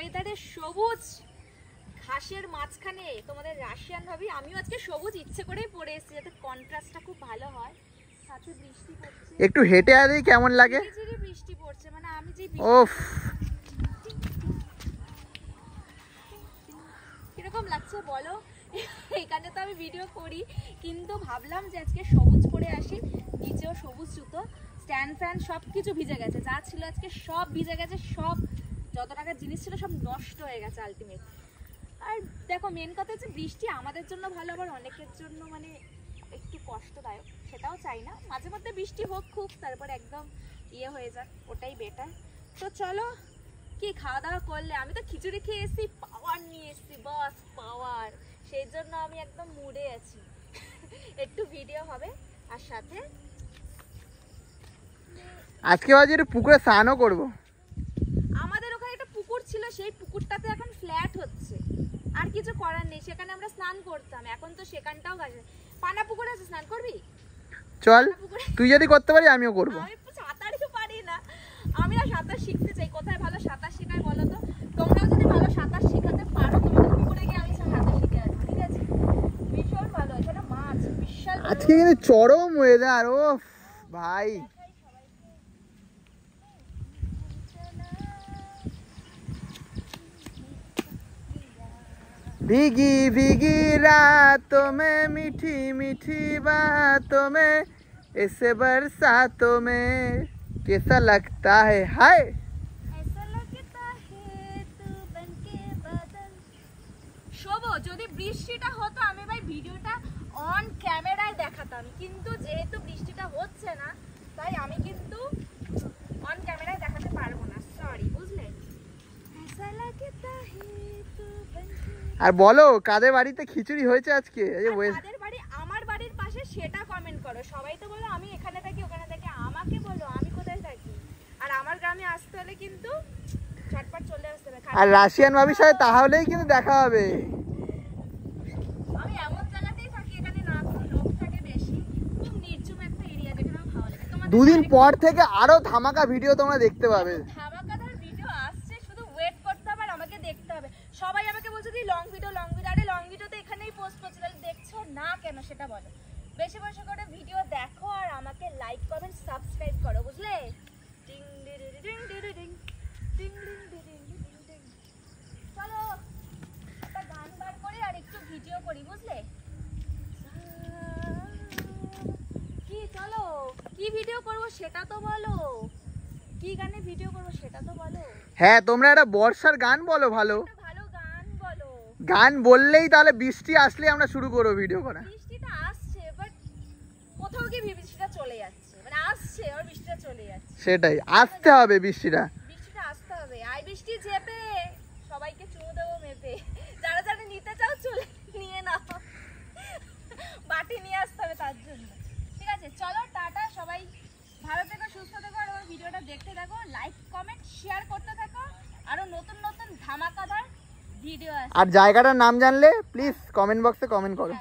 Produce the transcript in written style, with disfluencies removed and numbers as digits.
ওয়েদারে সবুজ ঘাসের মাঝখানে তোমাদের রাশিয়ান ভাবি, আমিও আজকে সবুজ ইচ্ছে করেই পরে এসেছি যাতে কন্ট্রাস্টটা খুব ভালো হয়। সাথে বৃষ্টি পড়ছে, একটু হেঁটে আদি কেমন লাগে? ঝিরিঝিরি বৃষ্টি পড়ছে, মানে আমি যে ওফ কিরকম লাগছে বলো? এখানে তো আমি ভিডিও করি, কিন্তু ভাবলাম যে আজকে সবুজ পরে আসি, নিচেও সবুজ জুতো, স্ট্যান্ড ফ্যান সব কিছু ভিজে গেছে, যা ছিল আজকে সব ভিজে গেছে, সব যত টাকার জিনিস ছিল সব নষ্ট হয়ে গেছে আলটিমেট। আর দেখো মেন কথা হচ্ছে বৃষ্টি আমাদের জন্য ভালো, আবার অনেকের জন্য মানে একটু কষ্টদায়ক, সেটাও চাই না। মাঝে মধ্যে বৃষ্টি হোক খুব, তারপর একদম ইয়ে হয়ে যাক, ওটাই বেটার। তো চলো কি খাওয়া দাওয়া করলে? আমি তো খিচুড়ি খেয়ে এসেছি, পাওয়ার নিয়ে এসেছি, বাস পাওয়ার, সেই জন্য আমি একদম মুডে আছি। একটু ভিডিও হবে, আর সাথে আজকে বাজে একটু পুকুরে স্নানও করবো। আমাদের ওখানে একটা পুকুর ছিল, সেই পুকুরটাতে এখন ফ্ল্যাট হচ্ছে, আর কিছু করার নেই, সেখানে আমরা স্নান করতাম, এখন তো সেখানটাও গাছে। পানা পুকুরে আছে, স্নান করবি? চল, তুই যদি করতে পারি আমিও করবো। আমি সাঁতারই পারি না, আমি না সাঁতার শিখতে চাই। কোথায় ভালো সাঁতার শেখায় বলো তো? তোমরাও যদি ভালো সাঁতার শেখাতে পারো, তোমাদের পুকুরে গিয়ে আমি সাঁতার শিখে আসবো, ঠিক আছে? ভীষণ ভালো, এখানে মাছ বিশাল। আজকে কিন্তু চরম ওয়েদার, ও ভাই। भीगी भीगी रातों में मीठी मीठी बातों में ऐसे बरसातों में कैसा लगता है हाय। ऐसा लगता है तू बनके बादल। শোভো, যদি বৃষ্টিটা হতো আমি ভাই ভিডিওটা অন ক্যামেরায় দেখাতাম, কিন্তু যেহেতু বৃষ্টিটা হচ্ছে না, তাই আমি কিন্তু অন ক্যামেরায় দেখাতে পারবো না, সরি, বুঝলে? ऐसा लगता है तू बनके। আর বলো কাদের বাড়িতে খিচুড়ি হয়েছে আজকে? কাদের বাড়ি? আমার বাড়ির পাশে, সেটা কমেন্ট করো। সবাই তো বলো আমি এখানে থাকি ওখানে থাকি, আমাকে বলো আমি কোথায় থাকি। আর আমার গ্রামে আসতে হলে কিন্তু ঝটপট চলে আসতে হবে। আর রাশিয়ান ভাবির সাথে তাহলেই কিন্তু দেখা হবে। আমি এমন জায়গাতেই থাকি, এখানে না কোনো লোক থাকে বেশি, খুব নির্জুম একটা এরিয়া, যেখানে আমার ভালো লাগে। তোমাদের দুদিন পর থেকে আরো ধামাকা ভিডিও তোমরা দেখতে পাবে। ধামাকাদার ভিডিও আসছে, শুধু ওয়েট করতে হবে আর আমাকে দেখতে হবে। সবাই আমাকে বলছে যে লং ভিডিও, আরে লং ভিডিও তো এখানেই পোস্ট করছি, তাহলে দেখছো না কেন সেটা বলো। বেশি বেশি করে ভিডিও দেখো আর আমাকে লাইক কমেন্ট সাবস্ক্রাইব করো, বুঝলে? টিং ডিং ডিং ডিং ডিং টিং ডিং ডিং ডিং ডিং। চলো একটা গান বার করি আর একটু ভিডিও করি, বুঝলে? কি চলো, কি ভিডিও করব সেটা তো বলো, কি গানে ভিডিও করব সেটা তো বলো। হ্যাঁ, তোমরা একটা বর্ষার গান বলো, ভালো ভালো গান বলো। গান বললেই তাহলে বৃষ্টি আসলে আমরা শুরু করবো ভিডিও করা। বৃষ্টিটা আসছে, বাট কোথাও গিয়ে বৃষ্টিটা চলে যাচ্ছে, মানে আসছে আর বৃষ্টিটা চলে যাচ্ছে। সেটাই, আসতে হবে বৃষ্টিটা, বৃষ্টিটা আসতে হবে। আই বৃষ্টি ঝেপে সবাইকে চুমু দেবো মেপে, যারা যারা নিতে চাও চলে নিয়ে নাও, বাটি নিয়ে আসতে হবে তার জন্য। ঠিক আছে, চলো টাটা, সবাই ভালো থেকো, সুস্থ থেকো, আর আমার ভিডিওটা দেখতে থাকো, লাইক কমেন্ট শেয়ার করতে থাকো, আরো নতুন নতুন ধামাকাদার ভিডিও আসবে। আর জায়গাটার নাম জানলে প্লিজ কমেন্ট বক্সে কমেন্ট করো।